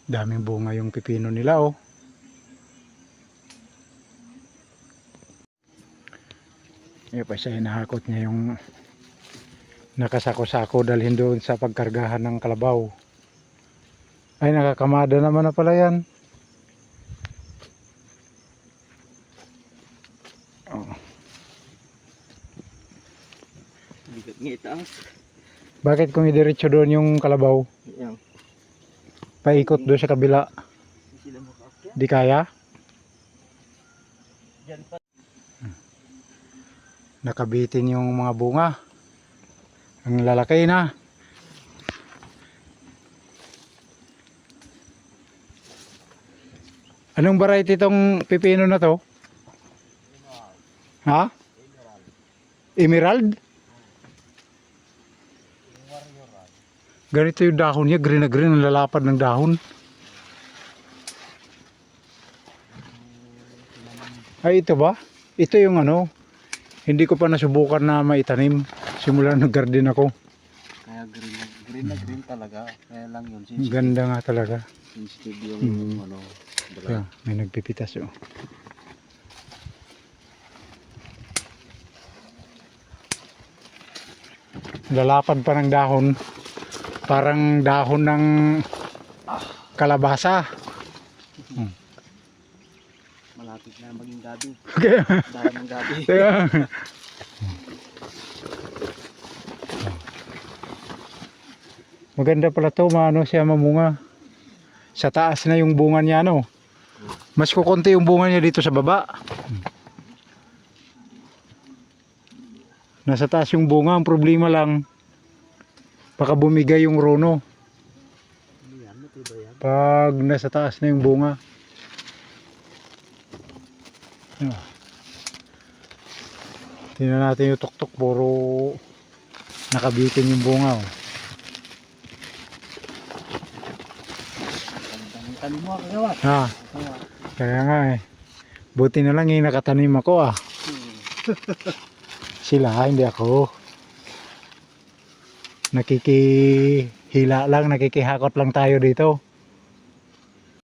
Daming bunga yung pipino nila oh. Yung pa siya hinahakot niya yung nakasako-sako dalhin doon sa pagkargahan ng kalabaw. Ay, nakakamada naman na pala yan. Oh. Bigat nga itaas. Bakit kung idiretso doon yung kalabaw? Yan. Paikot doon sa kabila. Sila makaakyat. Di kaya? Diyan pa. Nakabitin yung mga bunga. Ang lalaki na. Anong variety itong pipino na to? Ha? Emerald? Ganito yung dahon niya, green na green, ang lalapad ng dahon. Ay, ito ba? Ito yung ano, hindi ko pa nasubukan na maitanim. Simula nag-garden ako. Kaya green na green talaga. Kaya lang yun. Sensitive. Ganda nga talaga. Sensitive yung ano. Kaya, may nagpipitas oh. Lalapad pa ng dahon. Parang dahon ng kalabasa. Malapit na maging gabi. Okay. Dahil ng gabi. Maganda pala to, maano siya mamunga. Sa taas na yung bunga niya no. Mas kukunti yung bunga niya dito sa baba. Nasa taas yung bunga, ang problema lang baka bumigay yung rono. Yan, matibay yan. Pag nasa taas na yung bunga. Tingnan natin yung tuktok, puro nakabitin yung bunga oh. Tanim mo kagawat. Ha, kaya nga eh. Buti na lang yung nakatanim ako ah. Sila, hindi ako. Nakikihila lang, nakikihakot lang tayo dito.